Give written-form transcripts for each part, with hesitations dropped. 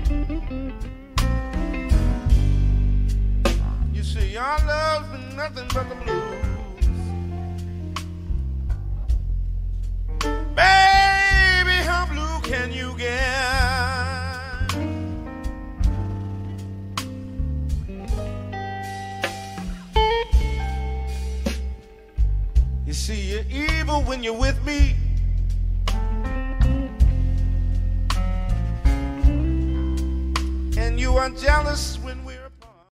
You see, our love's been nothing but the blues. Baby, how blue can you get? You see, you're evil when you're with me. And you are jealous when we're apart.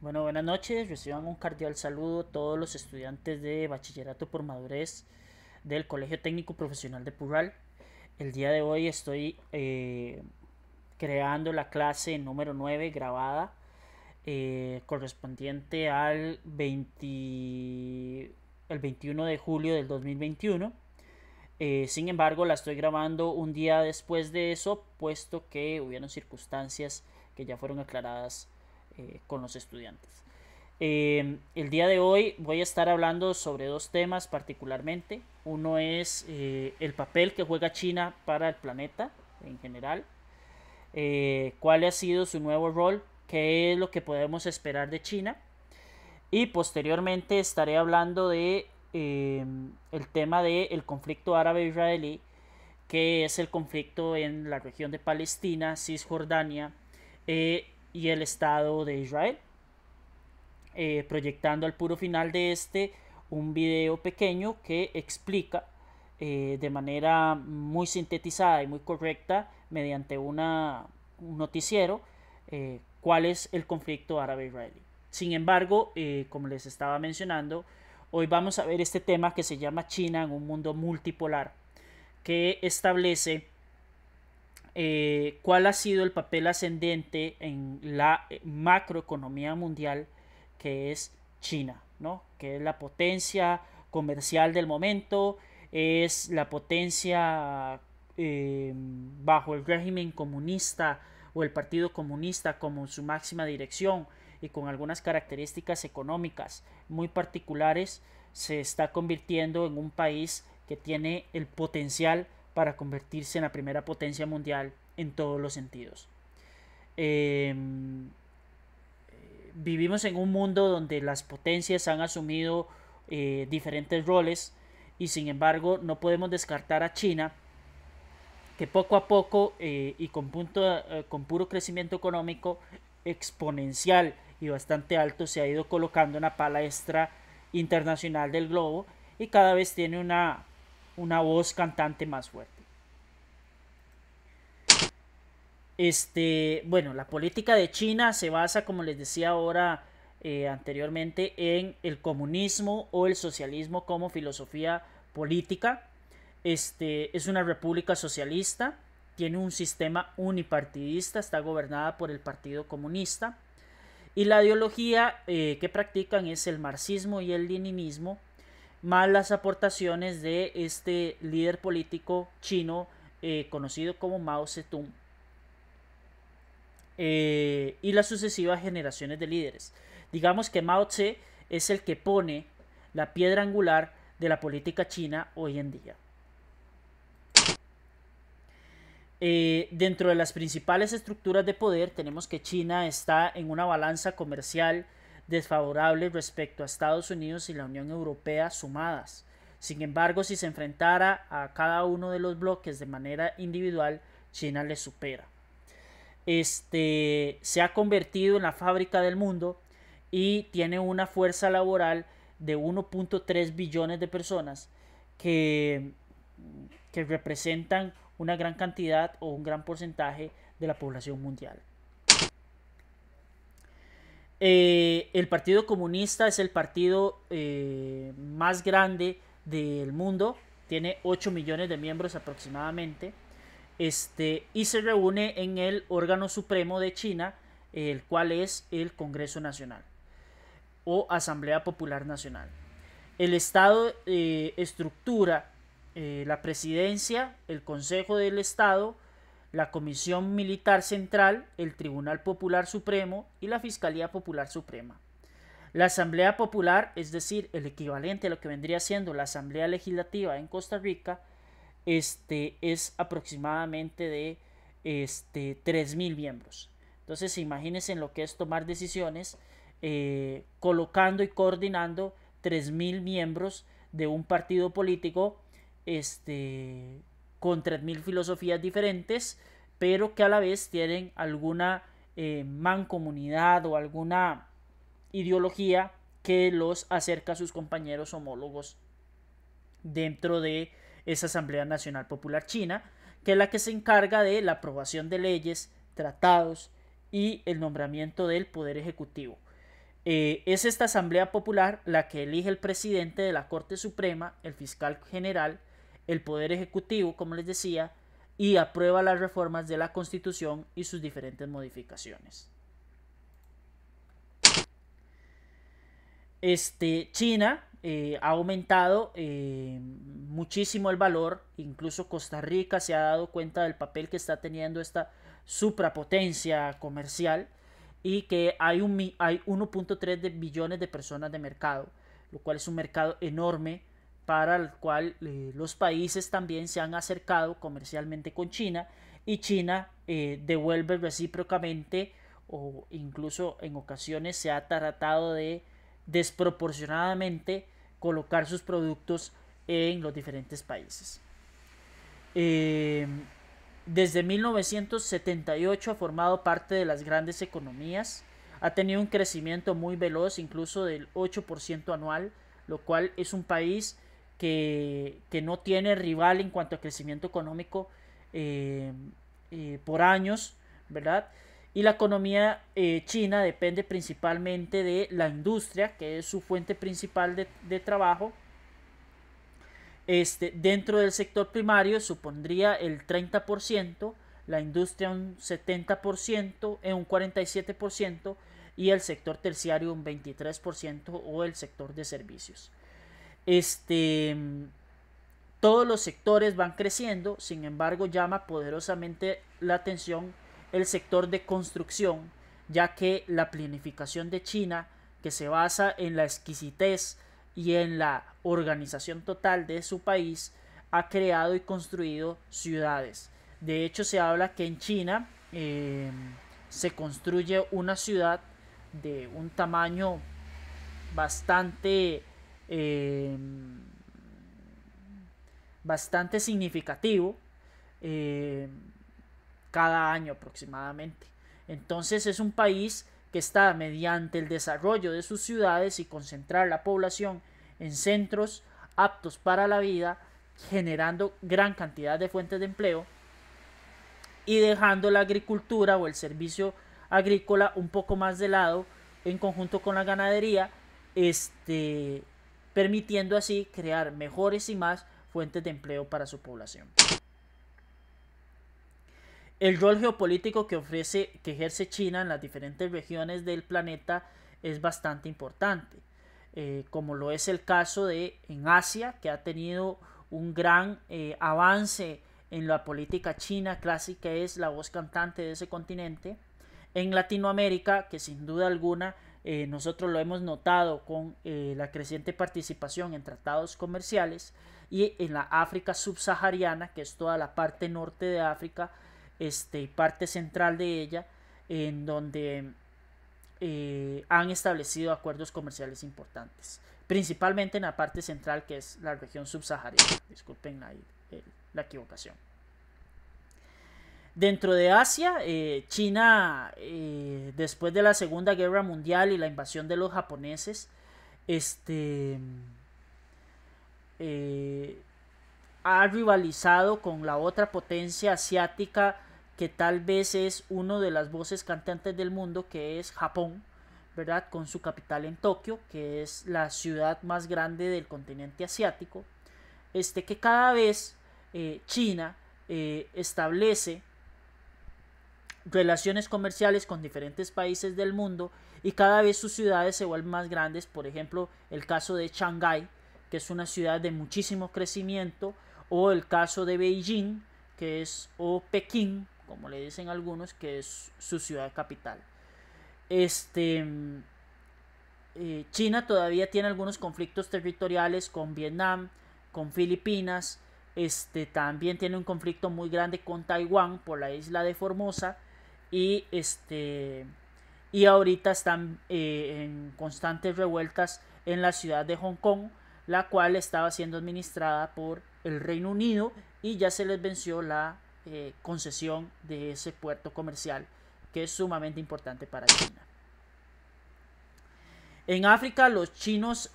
Bueno, buenas noches. Reciban un cordial saludo todos los estudiantes de Bachillerato por Madurez del Colegio Técnico Profesional de Purral. El día de hoy estoy creando la clase número 9 grabada correspondiente al 21 de julio del 2021. Sin embargo, la estoy grabando un día después de eso, puesto que hubieron circunstancias que ya fueron aclaradas con los estudiantes. El día de hoy voy a estar hablando sobre dos temas particularmente. Uno es el papel que juega China para el planeta en general. Cuál ha sido su nuevo rol, qué es lo que podemos esperar de China, y posteriormente estaré hablando de el tema del conflicto árabe-israelí, que es el conflicto en la región de Palestina, Cisjordania y el Estado de Israel, proyectando al puro final de un video pequeño que explica de manera muy sintetizada y muy correcta mediante un noticiero cuál es el conflicto árabe-israelí. Sin embargo, como les estaba mencionando, hoy vamos a ver este tema que se llama China en un mundo multipolar, que establece cuál ha sido el papel ascendente en la macroeconomía mundial, que es China, ¿no? Que es la potencia comercial del momento, es la potencia bajo el régimen comunista o el Partido Comunista como su máxima dirección, y con algunas características económicas muy particulares, se está convirtiendo en un país que tiene el potencial para convertirse en la primera potencia mundial en todos los sentidos. Vivimos en un mundo donde las potencias han asumido diferentes roles, y sin embargo no podemos descartar a China, que poco a poco y con puro crecimiento económico exponencial y bastante alto se ha ido colocando en la palestra internacional del globo, y cada vez tiene una voz cantante más fuerte. Bueno, la política de China se basa, como les decía ahora anteriormente, en el comunismo o el socialismo como filosofía política. Es una república socialista, tiene un sistema unipartidista, está gobernada por el Partido Comunista, y la ideología que practican es el marxismo y el leninismo, más las aportaciones de este líder político chino conocido como Mao Zedong, y las sucesivas generaciones de líderes. Digamos que Mao Tse es el que pone la piedra angular de la política china hoy en día. Dentro de las principales estructuras de poder tenemos que China está en una balanza comercial desfavorable respecto a Estados Unidos y la Unión Europea sumadas. Sin embargo, si se enfrentara a cada uno de los bloques de manera individual, China le supera. Se ha convertido en la fábrica del mundo y tiene una fuerza laboral de 1.3 billones de personas que representan una gran cantidad o un gran porcentaje de la población mundial. El Partido Comunista es el partido más grande del mundo, tiene 8 millones de miembros aproximadamente, y se reúne en el órgano supremo de China, el cual es el Congreso Nacional o Asamblea Popular Nacional. El Estado estructura la presidencia, el Consejo del Estado, la Comisión Militar Central, el Tribunal Popular Supremo y la Fiscalía Popular Suprema. La Asamblea Popular, es decir, el equivalente a lo que vendría siendo la Asamblea Legislativa en Costa Rica, es aproximadamente de 3.000 miembros. Entonces, imagínense en lo que es tomar decisiones, colocando y coordinando 3.000 miembros de un partido político, con 3.000 filosofías diferentes, pero que a la vez tienen alguna mancomunidad o alguna ideología que los acerca a sus compañeros homólogos dentro de esa Asamblea Nacional Popular China, que es la que se encarga de la aprobación de leyes, tratados y el nombramiento del Poder Ejecutivo. Es esta Asamblea Popular la que elige el presidente de la Corte Suprema, el fiscal general, el Poder Ejecutivo, como les decía, y aprueba las reformas de la Constitución y sus diferentes modificaciones. China ha aumentado muchísimo el valor, incluso Costa Rica se ha dado cuenta del papel que está teniendo esta suprapotencia comercial y que hay 1.3 billones de personas de mercado, lo cual es un mercado enorme para el cual los países también se han acercado comercialmente con China y China devuelve recíprocamente o incluso en ocasiones se ha tratado de desproporcionadamente colocar sus productos en los diferentes países. Desde 1978 ha formado parte de las grandes economías, ha tenido un crecimiento muy veloz, incluso del 8% anual, lo cual es un país que no tiene rival en cuanto a crecimiento económico por años, ¿verdad? Y la economía china depende principalmente de la industria, que es su fuente principal de trabajo. Dentro del sector primario supondría el 30%, la industria un 70%, un 47% y el sector terciario un 23% o el sector de servicios. Todos los sectores van creciendo, sin embargo llama poderosamente la atención el sector de construcción, ya que la planificación de China, que se basa en la exquisitez y en la organización total de su país, ha creado y construido ciudades. De hecho, se habla que en China se construye una ciudad de un tamaño bastante significativo cada año aproximadamente. Entonces es un país que está mediante el desarrollo de sus ciudades y concentrar la población en centros aptos para la vida, generando gran cantidad de fuentes de empleo y dejando la agricultura o el servicio agrícola un poco más de lado en conjunto con la ganadería, permitiendo así crear mejores y más fuentes de empleo para su población. El rol geopolítico que ejerce China en las diferentes regiones del planeta es bastante importante, como lo es el caso en Asia, que ha tenido un gran avance en la política china clásica, es la voz cantante de ese continente. En Latinoamérica, que sin duda alguna nosotros lo hemos notado con la creciente participación en tratados comerciales, y en la África subsahariana, que es toda la parte norte de África, parte central de ella, en donde han establecido acuerdos comerciales importantes, principalmente en la parte central, que es la región subsahariana. Disculpen la equivocación. Dentro de Asia, China, después de la Segunda Guerra Mundial y la invasión de los japoneses, ha rivalizado con la otra potencia asiática que tal vez es uno de las voces cantantes del mundo, que es Japón, ¿verdad? Con su capital en Tokio, que es la ciudad más grande del continente asiático, que cada vez China establece relaciones comerciales con diferentes países del mundo y cada vez sus ciudades se vuelven más grandes. Por ejemplo, el caso de Shanghái, que es una ciudad de muchísimo crecimiento, o el caso de Beijing, o Pekín, como le dicen algunos, que es su ciudad capital. China todavía tiene algunos conflictos territoriales con Vietnam, con Filipinas, también tiene un conflicto muy grande con Taiwán por la isla de Formosa y y ahorita están en constantes revueltas en la ciudad de Hong Kong, la cual estaba siendo administrada por el Reino Unido y ya se les venció la concesión de ese puerto comercial que es sumamente importante para China. En África los chinos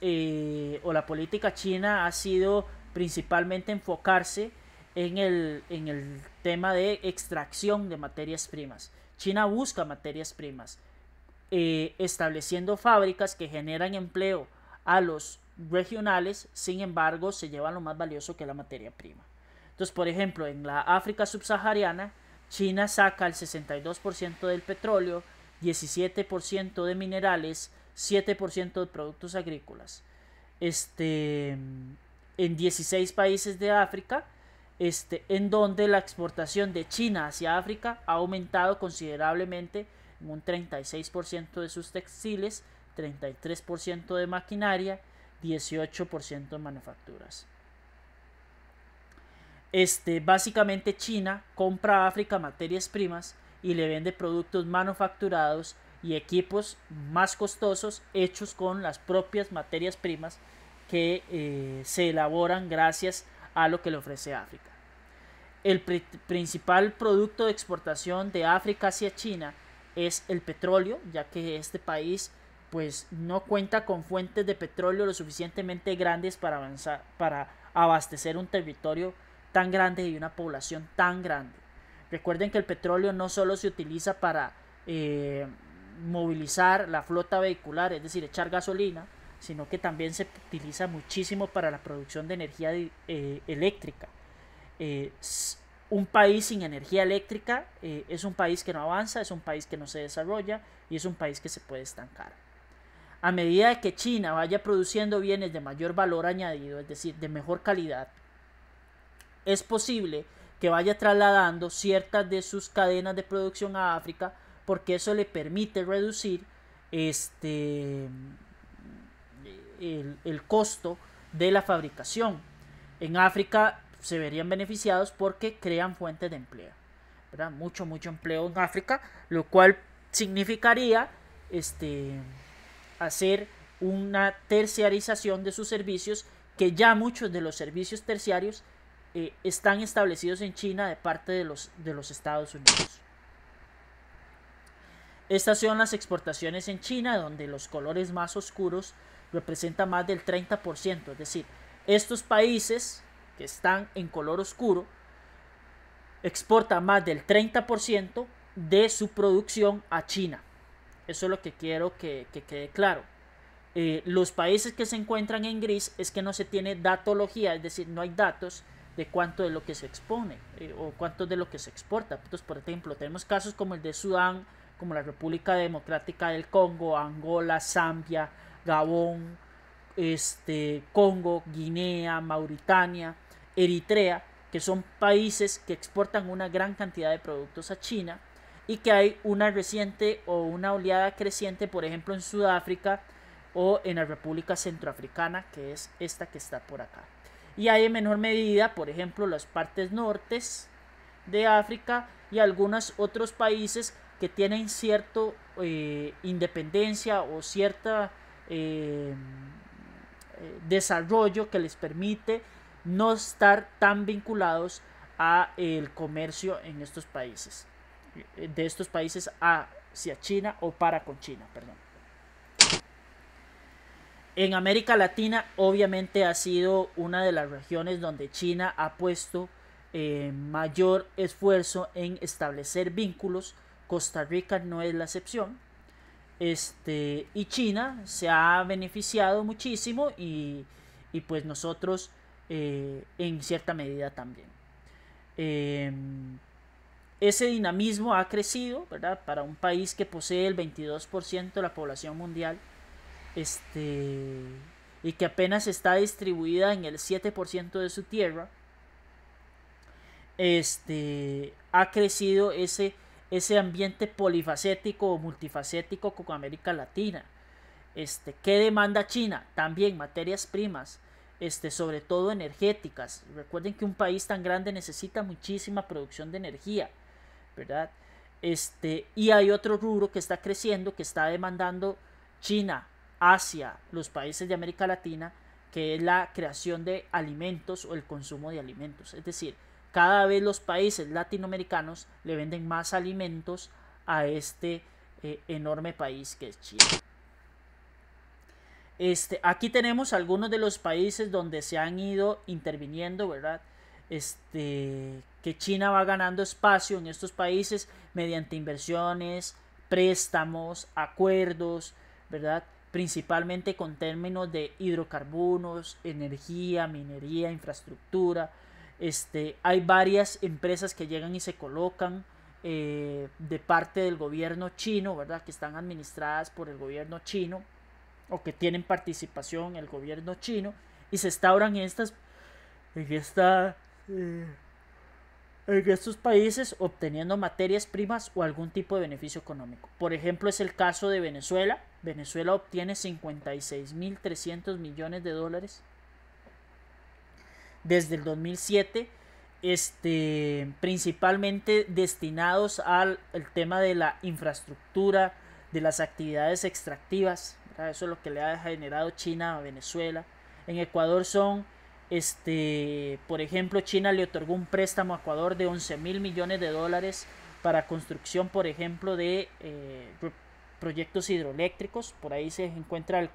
o la política china ha sido principalmente enfocarse en el tema de extracción de materias primas. China busca materias primas, estableciendo fábricas que generan empleo a los regionales, sin embargo se llevan lo más valioso que es la materia prima. Entonces, por ejemplo, en la África subsahariana, China saca el 62% del petróleo, 17% de minerales, 7% de productos agrícolas. En 16 países de África, en donde la exportación de China hacia África ha aumentado considerablemente en un 36% de sus textiles, 33% de maquinaria, 18% de manufacturas. Básicamente China compra a África materias primas y le vende productos manufacturados y equipos más costosos hechos con las propias materias primas que se elaboran gracias a lo que le ofrece África. El principal producto de exportación de África hacia China es el petróleo, ya que este país pues no cuenta con fuentes de petróleo lo suficientemente grandes para abastecer un territorio tan grande y una población tan grande. Recuerden que el petróleo no solo se utiliza para movilizar la flota vehicular, es decir, echar gasolina, sino que también se utiliza muchísimo para la producción de energía eléctrica. Un país sin energía eléctrica es un país que no avanza, es un país que no se desarrolla y es un país que se puede estancar. A medida que China vaya produciendo bienes de mayor valor añadido, es decir, de mejor calidad, es posible que vaya trasladando ciertas de sus cadenas de producción a África, porque eso le permite reducir el costo de la fabricación. En África se verían beneficiados porque crean fuentes de empleo, ¿verdad? Mucho empleo en África, lo cual significaría hacer una terciarización de sus servicios, que ya muchos de los servicios terciarios están establecidos en China de parte de los Estados Unidos. Estas son las exportaciones en China, donde los colores más oscuros representan más del 30%, es decir, estos países que están en color oscuro exportan más del 30% de su producción a China. Eso es lo que quiero que quede claro. Los países que se encuentran en gris es que no se tiene datología, es decir, no hay datos de cuánto de lo que se expone o cuánto de lo que se exporta. Entonces, por ejemplo, tenemos casos como el de Sudán, como la República Democrática del Congo, Angola, Zambia, Gabón, Congo, Guinea, Mauritania, Eritrea, que son países que exportan una gran cantidad de productos a China y que hay una reciente o una oleada creciente, por ejemplo, en Sudáfrica o en la República Centroafricana, que es esta que está por acá. Y hay en menor medida, por ejemplo, las partes nortes de África y algunos otros países que tienen cierta independencia o cierta desarrollo que les permite no estar tan vinculados a el comercio en estos países, de estos países hacia China o para con China, perdón. En América Latina obviamente ha sido una de las regiones donde China ha puesto mayor esfuerzo en establecer vínculos. Costa Rica no es la excepción. Y China se ha beneficiado muchísimo y pues nosotros en cierta medida también. Ese dinamismo ha crecido, ¿verdad? Para un país que posee el 22% de la población mundial, y que apenas está distribuida en el 7% de su tierra, ha crecido ese ambiente polifacético o multifacético con América Latina. ¿Qué demanda China? También materias primas, sobre todo energéticas. Recuerden que un país tan grande necesita muchísima producción de energía, ¿verdad? Y hay otro rubro que está creciendo, que está demandando China hacia los países de América Latina, que es la creación de alimentos o el consumo de alimentos. Es decir, cada vez los países latinoamericanos le venden más alimentos a este enorme país que es China. Aquí tenemos algunos de los países donde se han ido interviniendo, ¿verdad? Que China va ganando espacio en estos países mediante inversiones, préstamos, acuerdos, ¿verdad? Principalmente con términos de hidrocarburos, energía, minería, infraestructura. Hay varias empresas que llegan y se colocan de parte del gobierno chino, ¿verdad? Que están administradas por el gobierno chino o que tienen participación en el gobierno chino y se instauran en estos países obteniendo materias primas o algún tipo de beneficio económico. Por ejemplo, es el caso de Venezuela. Venezuela obtiene 56.300 millones de dólares desde el 2007, principalmente destinados al tema de la infraestructura, de las actividades extractivas. Eso es lo que le ha generado China a Venezuela. En Ecuador por ejemplo, China le otorgó un préstamo a Ecuador de 11.000 millones de dólares para construcción, por ejemplo, de proyectos hidroeléctricos. Por ahí se encuentra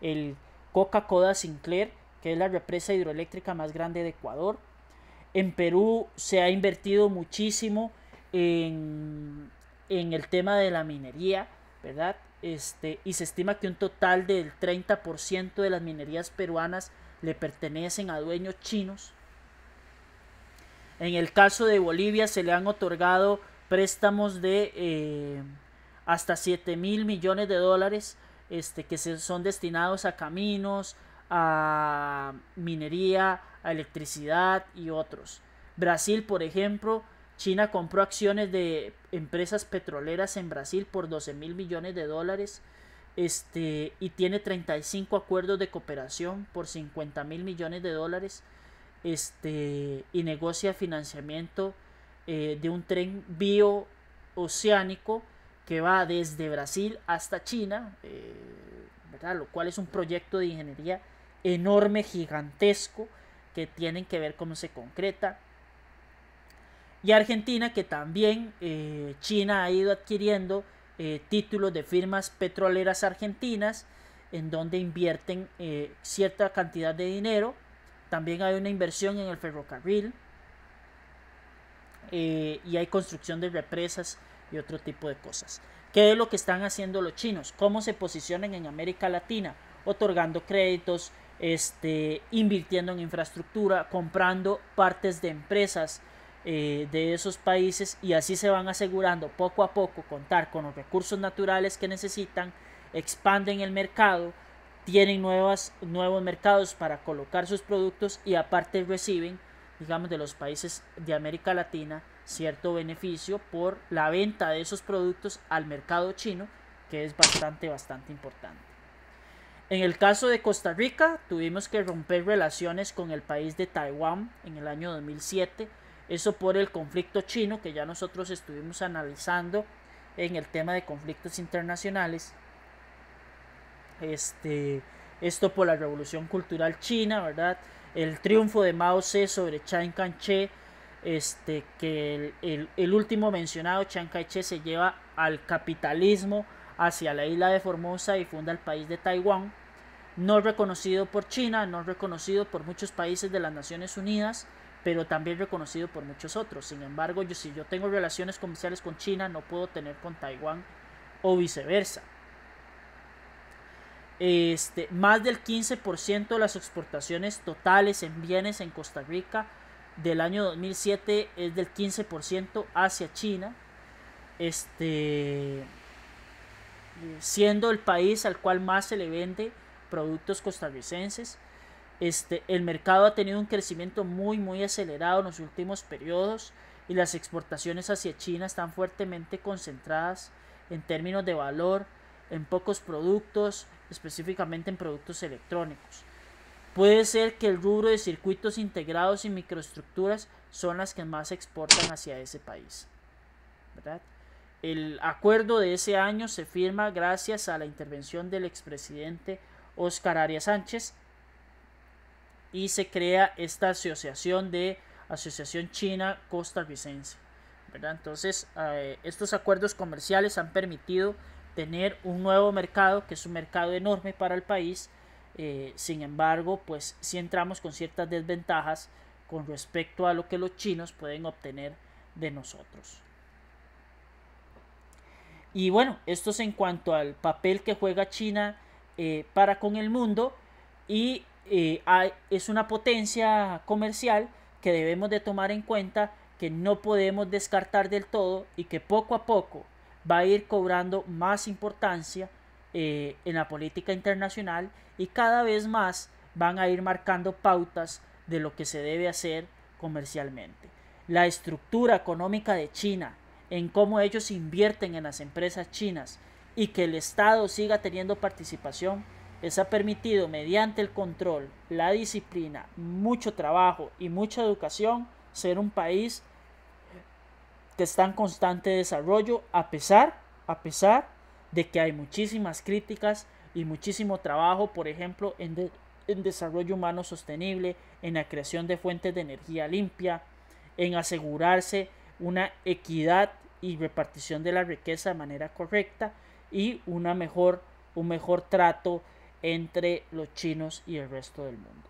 el Coca-Cola Sinclair, que es la represa hidroeléctrica más grande de Ecuador. En Perú se ha invertido muchísimo en el tema de la minería, ¿verdad? Y se estima que un total del 30% de las minerías peruanas le pertenecen a dueños chinos. En el caso de Bolivia se le han otorgado préstamos de hasta 7.000 millones de dólares, que son destinados a caminos, a minería, a electricidad y otros. Brasil, por ejemplo, China compró acciones de empresas petroleras en Brasil por 12.000 millones de dólares, y tiene 35 acuerdos de cooperación por 50.000 millones de dólares, y negocia financiamiento de un tren bioceánico que va desde Brasil hasta China, ¿verdad? Lo cual es un proyecto de ingeniería enorme, gigantesco, que tienen que ver cómo se concreta. Y Argentina, que también China ha ido adquiriendo títulos de firmas petroleras argentinas, en donde invierten cierta cantidad de dinero. También hay una inversión en el ferrocarril, y hay construcción de represas y otro tipo de cosas. ¿Qué es lo que están haciendo los chinos? ¿Cómo se posicionan en América Latina? Otorgando créditos, invirtiendo en infraestructura, comprando partes de empresas de esos países, y así se van asegurando poco a poco contar con los recursos naturales que necesitan, expanden el mercado, tienen nuevos mercados para colocar sus productos, y aparte reciben, digamos, de los países de América Latina cierto beneficio por la venta de esos productos al mercado chino, que es bastante importante. En el caso de Costa Rica, tuvimos que romper relaciones con el país de Taiwán en el año 2007, eso por el conflicto chino, que ya nosotros estuvimos analizando en el tema de conflictos internacionales. Esto por la revolución cultural china, ¿verdad? El triunfo de Mao Zedong sobre Chiang Kai-shek, que el último mencionado, Chiang Kai-shek, se lleva al capitalismo hacia la isla de Formosa y funda el país de Taiwán, no reconocido por China, no reconocido por muchos países de las Naciones Unidas, pero también reconocido por muchos otros. Sin embargo, si yo tengo relaciones comerciales con China, no puedo tener con Taiwán o viceversa. Más del 15% de las exportaciones totales en bienes en Costa Rica del año 2007 es del 15% hacia China, siendo el país al cual más se le vende productos costarricenses. El mercado ha tenido un crecimiento muy acelerado en los últimos periodos, y las exportaciones hacia China están fuertemente concentradas en términos de valor en pocos productos, específicamente en productos electrónicos. Puede ser que el rubro de circuitos integrados y microestructuras son las que más se exportan hacia ese país, ¿verdad? El acuerdo de ese año se firma gracias a la intervención del expresidente Óscar Arias Sánchez y se crea esta asociación China Costarricense, ¿verdad? Entonces, estos acuerdos comerciales han permitido tener un nuevo mercado, que es un mercado enorme para el país. Sin embargo, pues sí entramos con ciertas desventajas con respecto a lo que los chinos pueden obtener de nosotros. Y bueno, esto es en cuanto al papel que juega China para con el mundo, y es una potencia comercial que debemos de tomar en cuenta, que no podemos descartar del todo y que poco a poco va a ir cobrando más importancia en la política internacional, y cada vez más van a ir marcando pautas de lo que se debe hacer comercialmente. La estructura económica de China, en cómo ellos invierten en las empresas chinas y que el Estado siga teniendo participación, les ha permitido, mediante el control, la disciplina, mucho trabajo y mucha educación, ser un país que está en constante desarrollo, a pesar de que hay muchísimas críticas y muchísimo trabajo, por ejemplo, en desarrollo humano sostenible, en la creación de fuentes de energía limpia, en asegurarse una equidad y repartición de la riqueza de manera correcta, y un mejor trato entre los chinos y el resto del mundo.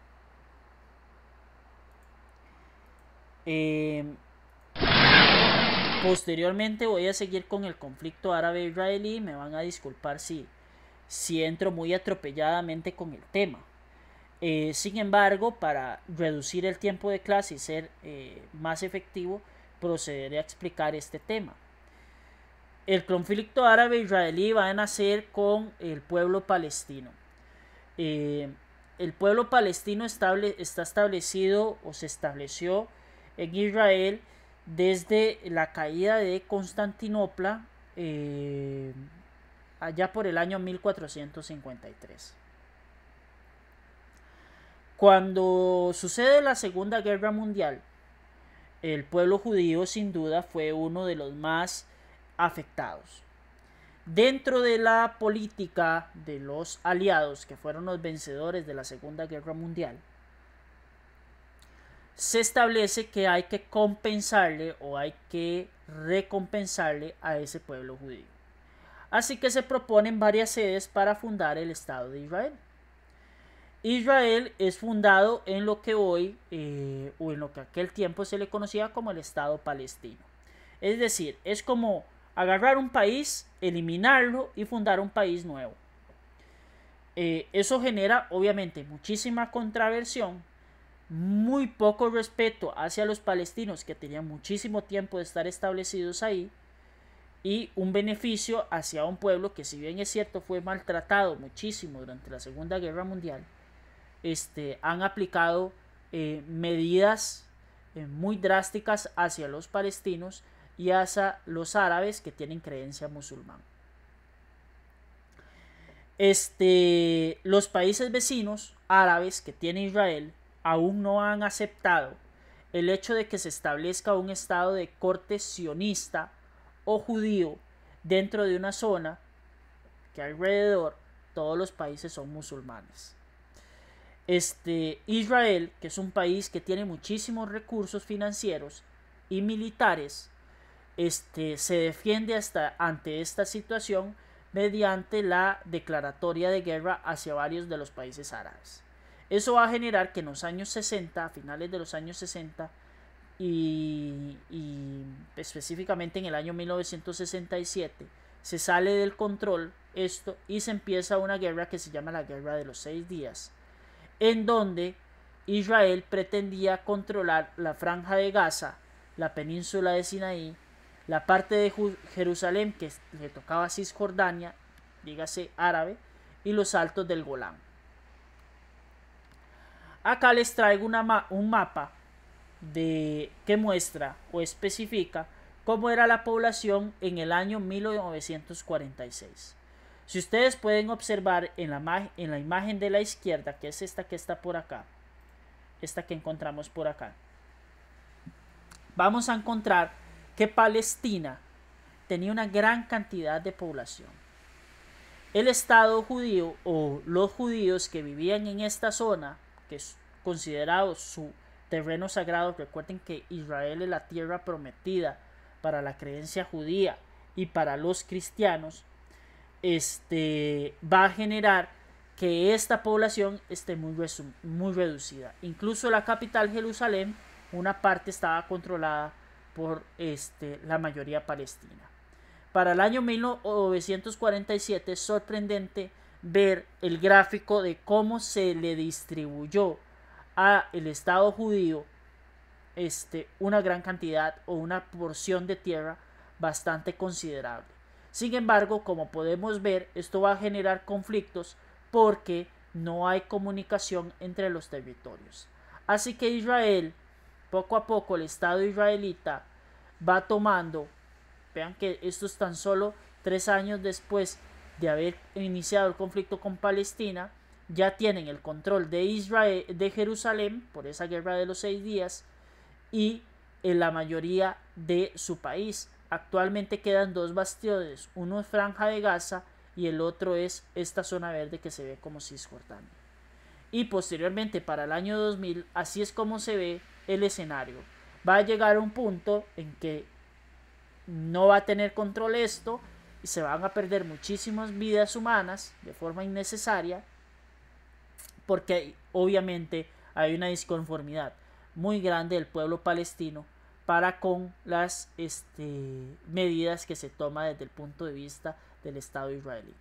Posteriormente voy a seguir con el conflicto árabe-israelí. Me van a disculpar si entro muy atropelladamente con el tema. Sin embargo, para reducir el tiempo de clase y ser más efectivo, procederé a explicar este tema. El conflicto árabe-israelí va a nacer con el pueblo palestino. El pueblo palestino está establecido, o se estableció en Israel desde la caída de Constantinopla, allá por el año 1453. Cuando sucede la Segunda Guerra Mundial, el pueblo judío sin duda fue uno de los más afectados. Dentro de la política de los aliados, que fueron los vencedores de la Segunda Guerra Mundial, se establece que hay que compensarle o hay que recompensarle a ese pueblo judío. Así que se proponen varias sedes para fundar el Estado de Israel. Israel es fundado en lo que hoy, o en lo que aquel tiempo se le conocía como el Estado palestino. Es decir, es como agarrar un país, eliminarlo y fundar un país nuevo. Eso genera obviamente muchísima controversión, muy poco respeto hacia los palestinos, que tenían muchísimo tiempo de estar establecidos ahí, y un beneficio hacia un pueblo que, si bien es cierto, fue maltratado muchísimo durante la Segunda Guerra Mundial. Han aplicado medidas muy drásticas hacia los palestinos y hacia los árabes que tienen creencia musulmana. Los países vecinos árabes que tiene Israel aún no han aceptado el hecho de que se establezca un estado de corte sionista o judío dentro de una zona que alrededor todos los países son musulmanes. Israel, que es un país que tiene muchísimos recursos financieros y militares, se defiende ante esta situación mediante la declaratoria de guerra hacia varios de los países árabes. Eso va a generar que en los años 60, a finales de los años 60 y específicamente en el año 1967, se sale del control esto y se empieza una guerra que se llama la Guerra de los 6 días, en donde Israel pretendía controlar la Franja de Gaza, la península de Sinaí, la parte de Jerusalén que le tocaba a Cisjordania, dígase árabe, y los altos del Golán. Acá les traigo un mapa que muestra o especifica cómo era la población en el año 1946. Si ustedes pueden observar en la imagen de la izquierda, que es esta que está por acá, esta que encontramos por acá, vamos a encontrar que Palestina tenía una gran cantidad de población. El Estado judío, o los judíos que vivían en esta zona, que es considerado su terreno sagrado, recuerden que Israel es la tierra prometida para la creencia judía y para los cristianos, va a generar que esta población esté muy reducida. Incluso la capital, Jerusalén, una parte estaba controlada por la mayoría palestina. Para el año 1947 es sorprendente ver el gráfico de cómo se le distribuyó a el Estado judío una gran cantidad o una porción de tierra bastante considerable. Sin embargo, como podemos ver, esto va a generar conflictos porque no hay comunicación entre los territorios. Así que Israel, poco a poco, el Estado israelita va tomando, vean que esto es tan solo 3 años después de haber iniciado el conflicto con Palestina, ya tienen el control de Israel, de Jerusalén, por esa guerra de los 6 días, y en la mayoría de su país. Actualmente quedan 2 bastiones, uno es Franja de Gaza y el otro es esta zona verde que se ve como Cisjordania. Y posteriormente, para el año 2000, así es como se ve el escenario. Va a llegar a un punto en que no va a tener control esto y se van a perder muchísimas vidas humanas de forma innecesaria, porque obviamente hay una disconformidad muy grande del pueblo palestino para con las medidas que se toman desde el punto de vista del Estado israelí.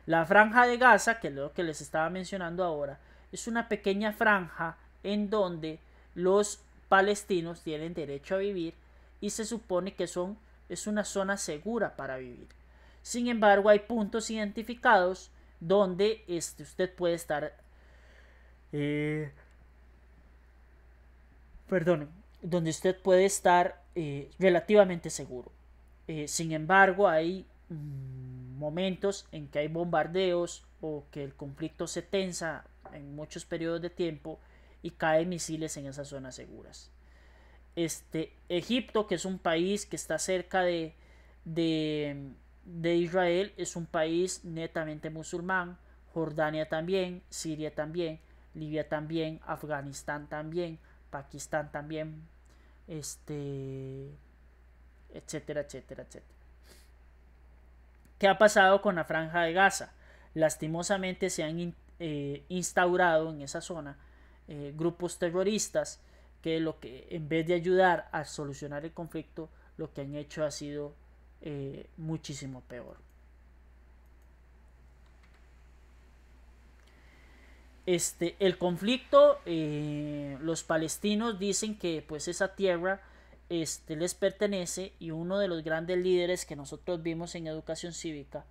La Franja de Gaza, que es lo que les estaba mencionando ahora, es una pequeña franja en donde los palestinos tienen derecho a vivir y se supone que es una zona segura para vivir. Sin embargo, hay puntos identificados donde usted puede estar donde usted puede estar relativamente seguro. Sin embargo, hay momentos en que hay bombardeos o que el conflicto se tensa en muchos periodos de tiempo y caen misiles en esas zonas seguras. Egipto, que es un país que está cerca de Israel, es un país netamente musulmán. Jordania también, Siria también, Libia también, Afganistán también, Pakistán también, etcétera, etcétera, etcétera. ¿Qué ha pasado con la Franja de Gaza? Lastimosamente se han instaurado en esa zona grupos terroristas que en vez de ayudar a solucionar el conflicto, lo que han hecho ha sido muchísimo peor. El conflicto, los palestinos dicen que pues esa tierra les pertenece, y uno de los grandes líderes que nosotros vimos en educación cívica,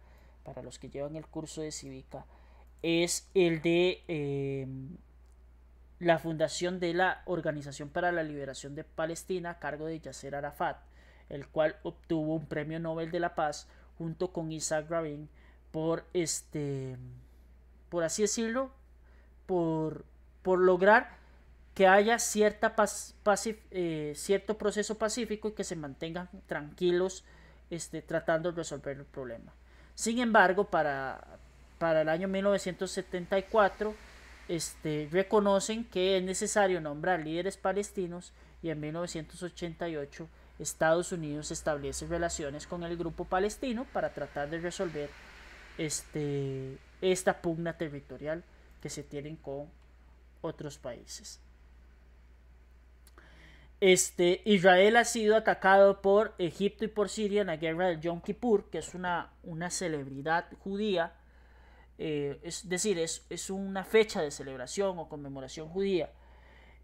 para los que llevan el curso de cívica, es el de la fundación de la Organización para la Liberación de Palestina a cargo de Yasser Arafat, el cual obtuvo un premio Nobel de la Paz junto con Isaac Rabin por así decirlo, por lograr que haya cierto proceso pacífico y que se mantengan tranquilos tratando de resolver el problema. Sin embargo, para el año 1974 reconocen que es necesario nombrar líderes palestinos, y en 1988 Estados Unidos establece relaciones con el grupo palestino para tratar de resolver esta pugna territorial que se tienen con otros países. Israel ha sido atacado por Egipto y por Siria en la guerra del Yom Kippur, que es una celebridad judía, es decir, es una fecha de celebración o conmemoración judía.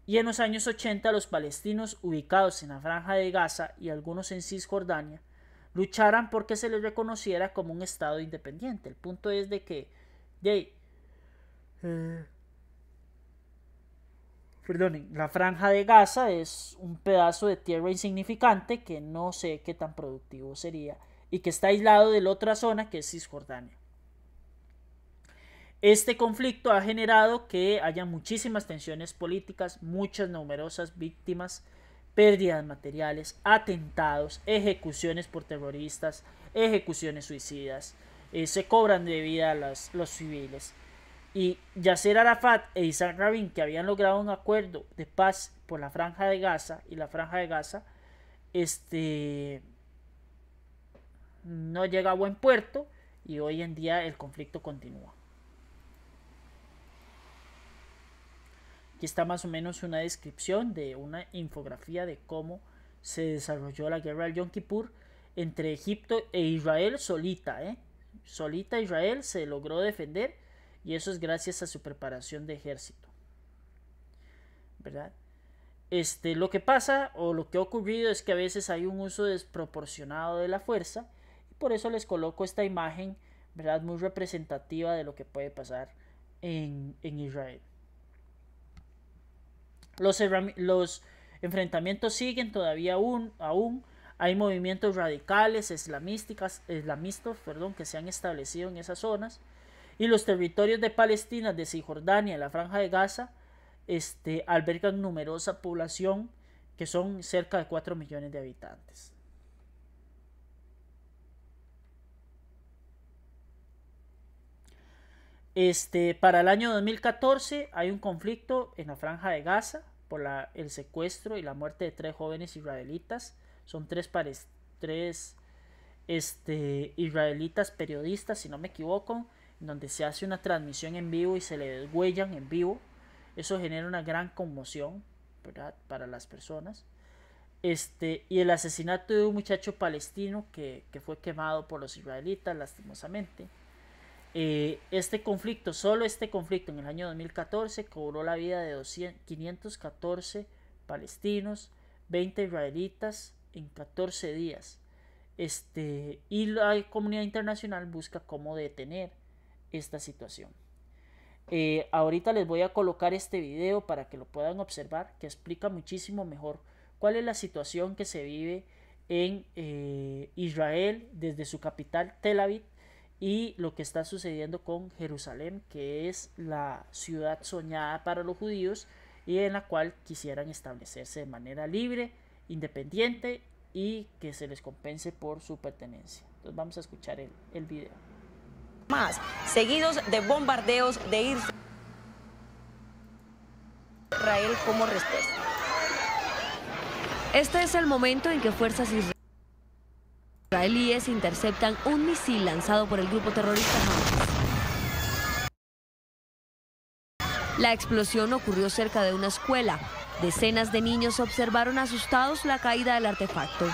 Y en los años 80 los palestinos ubicados en la Franja de Gaza y algunos en Cisjordania lucharan porque se les reconociera como un estado independiente. El punto es de que perdonen, la Franja de Gaza es un pedazo de tierra insignificante que no sé qué tan productivo sería y que está aislado de la otra zona que es Cisjordania. Este conflicto ha generado que haya muchísimas tensiones políticas, muchas numerosas víctimas, pérdidas materiales, atentados, ejecuciones por terroristas, ejecuciones suicidas, se cobran de vida a los civiles. Y Yasser Arafat e Isaac Rabin, que habían logrado un acuerdo de paz por la Franja de Gaza, y la Franja de Gaza no llega a buen puerto, y hoy en día el conflicto continúa. Aquí está más o menos una descripción de una infografía de cómo se desarrolló la guerra del Yom Kippur entre Egipto e Israel solita. Solita Israel se logró defender, y eso es gracias a su preparación de ejército, ¿verdad? Lo que pasa o lo que ha ocurrido es que a veces hay un uso desproporcionado de la fuerza, y por eso les coloco esta imagen, ¿verdad?, muy representativa de lo que puede pasar en Israel. Los enfrentamientos siguen todavía aún. Hay movimientos radicales islamistas, que se han establecido en esas zonas, y los territorios de Palestina, de Cisjordania y la Franja de Gaza albergan numerosa población, que son cerca de 4 millones de habitantes. Para el año 2014 hay un conflicto en la Franja de Gaza por el secuestro y la muerte de 3 jóvenes israelitas. Son tres israelitas periodistas, si no me equivoco, en donde se hace una transmisión en vivo y se le degüellan en vivo. Eso genera una gran conmoción, ¿verdad?, para las personas. Y el asesinato de un muchacho palestino que fue quemado por los israelitas, lastimosamente. Solo este conflicto en el año 2014 cobró la vida de 514 palestinos, 20 israelitas en 14 días. Y la comunidad internacional busca cómo detener esta situación. Ahorita les voy a colocar este video para que lo puedan observar, que explica muchísimo mejor cuál es la situación que se vive en Israel desde su capital Tel Aviv, y lo que está sucediendo con Jerusalén, que es la ciudad soñada para los judíos y en la cual quisieran establecerse de manera libre, independiente, y que se les compense por su pertenencia. Entonces vamos a escuchar el video. Más seguidos de bombardeos de Israel como respuesta. Este es el momento en que fuerzas israelíes interceptan un misil lanzado por el grupo terrorista Hamas. La explosión ocurrió cerca de una escuela. Decenas de niños observaron asustados la caída del artefacto.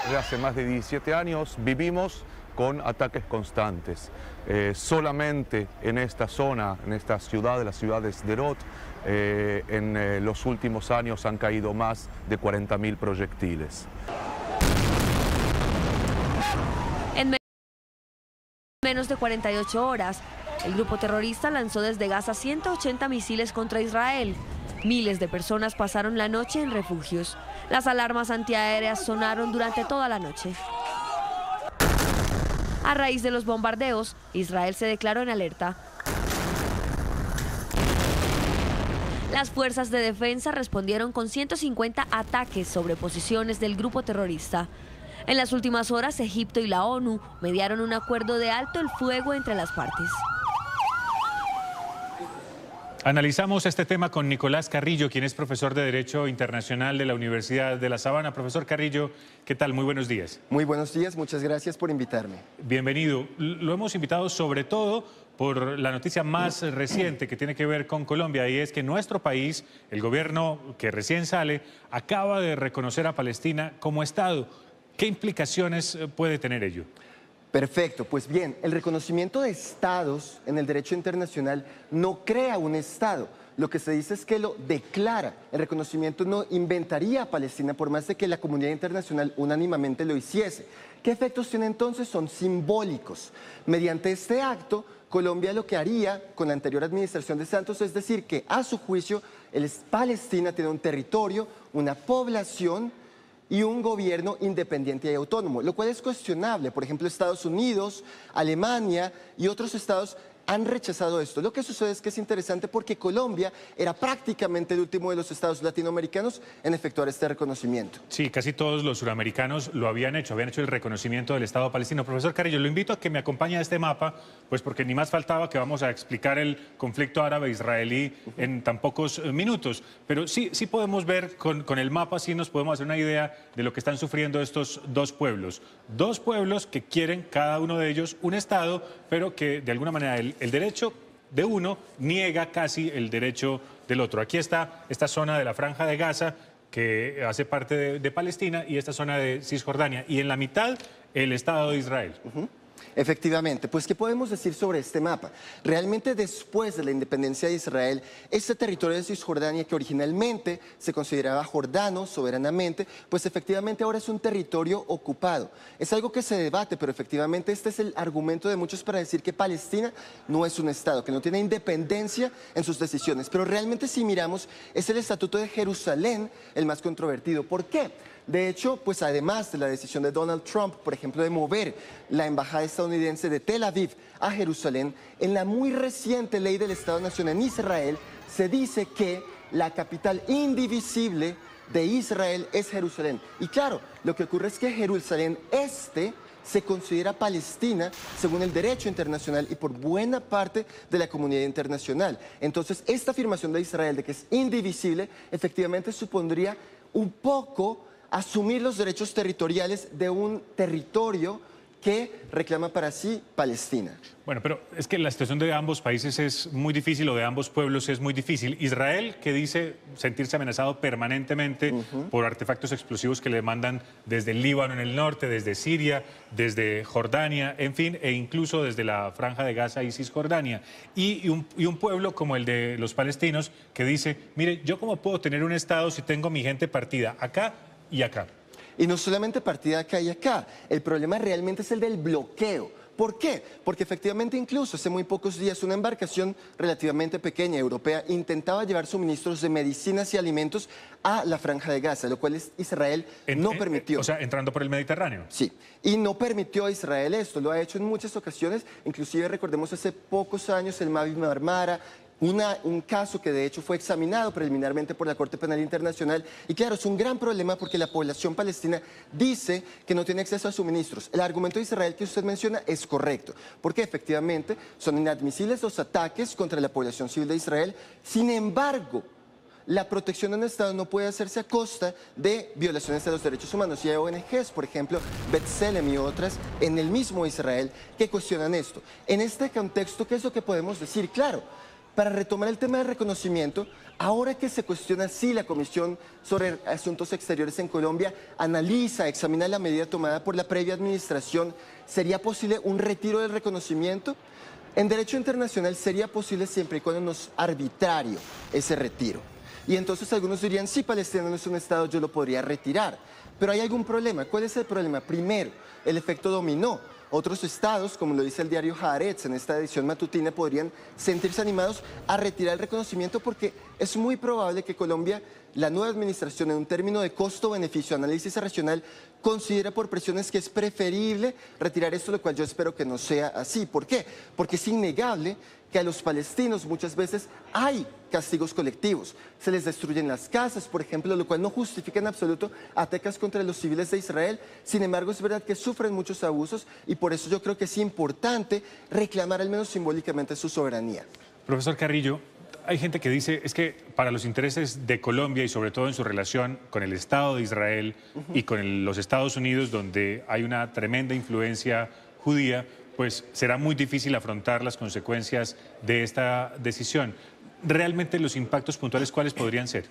Desde hace más de 17 años vivimos con ataques constantes. Solamente en esta zona, en esta ciudad, la ciudad de Sderot, en los últimos años han caído más de 40.000 proyectiles. En menos de 48 horas, el grupo terrorista lanzó desde Gaza 180 misiles contra Israel. Miles de personas pasaron la noche en refugios. Las alarmas antiaéreas sonaron durante toda la noche. A raíz de los bombardeos, Israel se declaró en alerta. Las fuerzas de defensa respondieron con 150 ataques sobre posiciones del grupo terrorista. En las últimas horas, Egipto y la ONU mediaron un acuerdo de alto el fuego entre las partes. Analizamos este tema con Nicolás Carrillo, quien es profesor de Derecho Internacional de la Universidad de La Sabana. Profesor Carrillo, ¿qué tal? Muy buenos días. Muy buenos días, muchas gracias por invitarme. Bienvenido. Lo hemos invitado sobre todo por la noticia más reciente que tiene que ver con Colombia, y es que nuestro país, el gobierno que recién sale, acaba de reconocer a Palestina como Estado. ¿Qué implicaciones puede tener ello? Perfecto, pues bien, el reconocimiento de estados en el derecho internacional no crea un estado. Lo que se dice es que lo declara. El reconocimiento no inventaría a Palestina por más de que la comunidad internacional unánimemente lo hiciese. ¿Qué efectos tiene entonces? Son simbólicos. Mediante este acto, Colombia lo que haría con la anterior administración de Santos es decir que a su juicio Palestina tiene un territorio, una población y un gobierno independiente y autónomo, lo cual es cuestionable. Por ejemplo, Estados Unidos, Alemania y otros estados han rechazado esto. Lo que sucede es que es interesante porque Colombia era prácticamente el último de los estados latinoamericanos en efectuar este reconocimiento. Sí, casi todos los suramericanos lo habían hecho el reconocimiento del Estado palestino. Profesor Carrillo, lo invito a que me acompañe a este mapa, pues porque ni más faltaba que vamos a explicar el conflicto árabe-israelí en tan pocos minutos. Pero sí podemos ver con el mapa, sí nos podemos hacer una idea de lo que están sufriendo estos dos pueblos. Dos pueblos que quieren, cada uno de ellos, un Estado, pero que de alguna manera el derecho de uno niega casi el derecho del otro. Aquí está esta zona de la Franja de Gaza, que hace parte de Palestina, y esta zona de Cisjordania. Y en la mitad, el Estado de Israel. Efectivamente, pues ¿qué podemos decir sobre este mapa? Realmente después de la independencia de Israel, este territorio de Cisjordania que originalmente se consideraba jordano soberanamente, pues efectivamente ahora es un territorio ocupado. Es algo que se debate, pero efectivamente este es el argumento de muchos para decir que Palestina no es un estado, que no tiene independencia en sus decisiones. Pero realmente si miramos, es el Estatuto de Jerusalén el más controvertido. ¿Por qué? De hecho, pues además de la decisión de Donald Trump, por ejemplo, de mover la embajada estadounidense de Tel Aviv a Jerusalén, en la muy reciente ley del Estado-Nación en Israel se dice que la capital indivisible de Israel es Jerusalén. Y claro, lo que ocurre es que Jerusalén se considera Palestina según el derecho internacional y por buena parte de la comunidad internacional. Entonces, esta afirmación de Israel de que es indivisible, efectivamente supondría un poco asumir los derechos territoriales de un territorio que reclama para sí Palestina. Bueno, pero es que la situación de ambos países es muy difícil, o de ambos pueblos es muy difícil. Israel, que dice sentirse amenazado permanentemente por artefactos explosivos que le mandan desde el Líbano en el norte, desde Siria, desde Jordania, en fin, e incluso desde la Franja de Gaza y Cisjordania. Y un pueblo como el de los palestinos que dice, mire, ¿yo cómo puedo tener un Estado si tengo mi gente partida acá y acá? Y no solamente partida acá y acá, el problema realmente es el del bloqueo. ¿Por qué? Porque efectivamente incluso hace muy pocos días una embarcación relativamente pequeña europea intentaba llevar suministros de medicinas y alimentos a la Franja de Gaza, lo cual Israel no permitió. O sea, entrando por el Mediterráneo. Sí, y no permitió a Israel esto, lo ha hecho en muchas ocasiones, inclusive recordemos hace pocos años el Mavi Marmara, un caso que de hecho fue examinado preliminarmente por la Corte Penal Internacional. Y claro, es un gran problema porque la población palestina dice que no tiene acceso a suministros. El argumento de Israel que usted menciona es correcto, porque efectivamente son inadmisibles los ataques contra la población civil de Israel. Sin embargo, la protección de un Estado no puede hacerse a costa de violaciones de los derechos humanos. Y hay ONGs, por ejemplo, B'Tselem y otras, en el mismo Israel, que cuestionan esto. En este contexto, ¿qué es lo que podemos decir? Claro, para retomar el tema del reconocimiento, ahora que se cuestiona si la Comisión sobre Asuntos Exteriores en Colombia examina la medida tomada por la previa administración, ¿sería posible un retiro del reconocimiento? En derecho internacional sería posible siempre y cuando no es arbitrario ese retiro. Y entonces algunos dirían, si Palestina no es un Estado, yo lo podría retirar. Pero hay algún problema. ¿Cuál es el problema? Primero, el efecto dominó. Otros estados, como lo dice el diario Haaretz en esta edición matutina, podrían sentirse animados a retirar el reconocimiento porque es muy probable que Colombia, la nueva administración, en un término de costo-beneficio, análisis racional, considera por presiones que es preferible retirar esto, lo cual yo espero que no sea así. ¿Por qué? Porque es innegable que a los palestinos muchas veces hay castigos colectivos. Se les destruyen las casas, por ejemplo, lo cual no justifica en absoluto ataques contra los civiles de Israel. Sin embargo, es verdad que sufren muchos abusos y por eso yo creo que es importante reclamar al menos simbólicamente su soberanía. Profesor Carrillo, hay gente que dice, es que para los intereses de Colombia y sobre todo en su relación con el Estado de Israel y con los Estados Unidos, donde hay una tremenda influencia judía, pues será muy difícil afrontar las consecuencias de esta decisión. ¿Realmente los impactos puntuales cuáles podrían ser?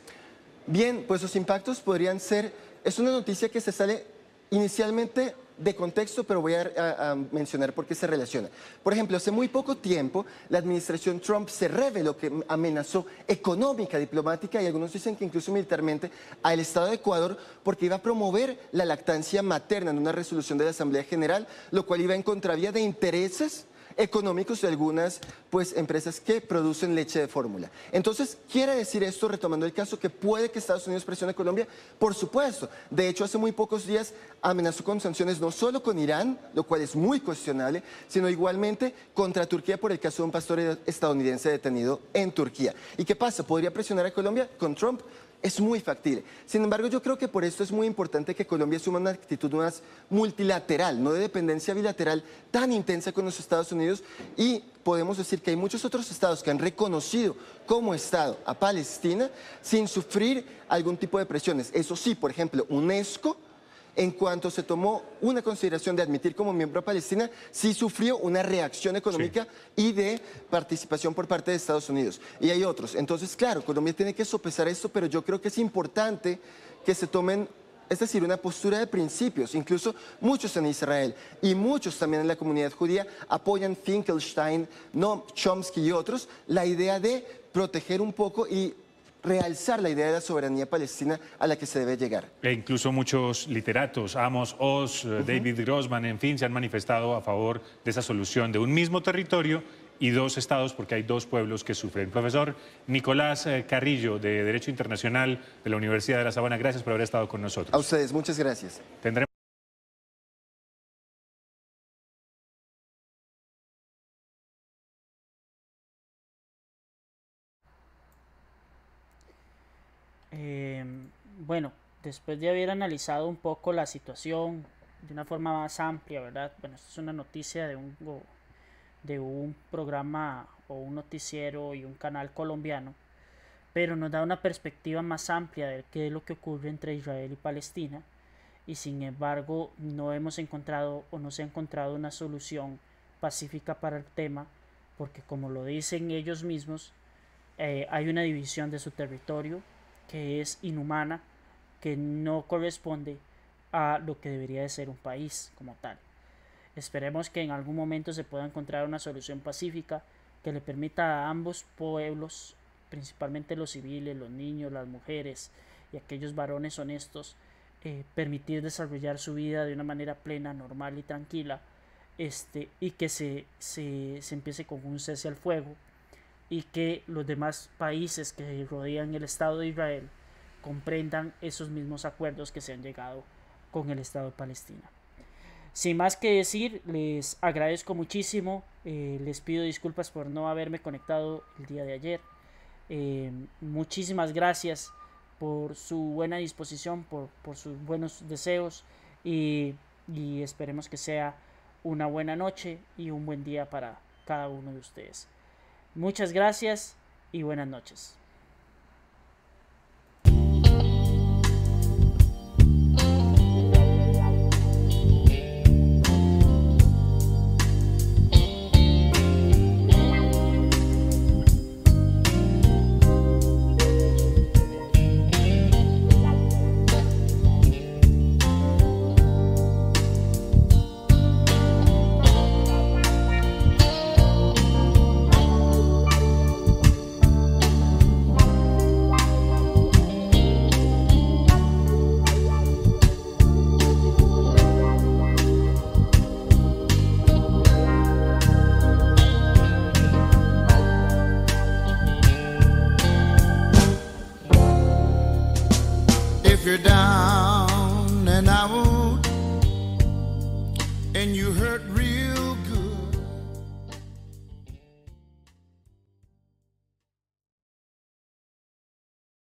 Bien, pues los impactos podrían ser, es una noticia que se sale inicialmente de contexto, pero voy a mencionar por qué se relaciona. Por ejemplo, hace muy poco tiempo, la administración Trump se reveló que amenazó económica, diplomática y algunos dicen que incluso militarmente al Estado de Ecuador porque iba a promover la lactancia materna en una resolución de la Asamblea General, lo cual iba en contravía de intereses económicos de algunas empresas que producen leche de fórmula. Entonces, ¿quiere decir esto, retomando el caso, que puede que Estados Unidos presione a Colombia? Por supuesto. De hecho, hace muy pocos días amenazó con sanciones no solo con Irán, lo cual es muy cuestionable, sino igualmente contra Turquía por el caso de un pastor estadounidense detenido en Turquía. ¿Y qué pasa? ¿Podría presionar a Colombia con Trump? Es muy factible. Sin embargo, yo creo que por esto es muy importante que Colombia asuma una actitud más multilateral, no de dependencia bilateral tan intensa con los Estados Unidos, y podemos decir que hay muchos otros estados que han reconocido como Estado a Palestina sin sufrir algún tipo de presiones. Eso sí, por ejemplo, UNESCO, en cuanto se tomó una consideración de admitir como miembro a Palestina, sí sufrió una reacción económica y de participación por parte de Estados Unidos. Y hay otros. Entonces, claro, Colombia tiene que sopesar esto, pero yo creo que es importante que se tomen, es decir, una postura de principios. Incluso muchos en Israel y muchos también en la comunidad judía apoyan Finkelstein, Noam Chomsky y otros, la idea de proteger un poco y realzar la idea de la soberanía palestina a la que se debe llegar. E incluso muchos literatos, Amos Oz, David Grossman, en fin, se han manifestado a favor de esa solución de un mismo territorio y dos estados, porque hay dos pueblos que sufren. Profesor Nicolás Carrillo, de Derecho Internacional de la Universidad de La Sabana, gracias por haber estado con nosotros. A ustedes, muchas gracias. Tendremos bueno, después de haber analizado un poco la situación de una forma más amplia, ¿verdad? Bueno, esto es una noticia de un programa o un noticiero y un canal colombiano, pero nos da una perspectiva más amplia de qué es lo que ocurre entre Israel y Palestina, y sin embargo no hemos encontrado o no se ha encontrado una solución pacífica para el tema, porque como lo dicen ellos mismos, hay una división de su territorio que es inhumana, que no corresponde a lo que debería de ser un país como tal. Esperemos que en algún momento se pueda encontrar una solución pacífica que le permita a ambos pueblos, principalmente los civiles, los niños, las mujeres y aquellos varones honestos, permitir desarrollar su vida de una manera plena, normal y tranquila, y que se empiece con un cese al fuego, y que los demás países que rodean el Estado de Israel comprendan esos mismos acuerdos que se han llegado con el Estado de Palestina. Sin más que decir, les agradezco muchísimo, les pido disculpas por no haberme conectado el día de ayer. Muchísimas gracias por su buena disposición, por sus buenos deseos, y esperemos que sea una buena noche y un buen día para cada uno de ustedes. Muchas gracias y buenas noches. You're down and out and you hurt real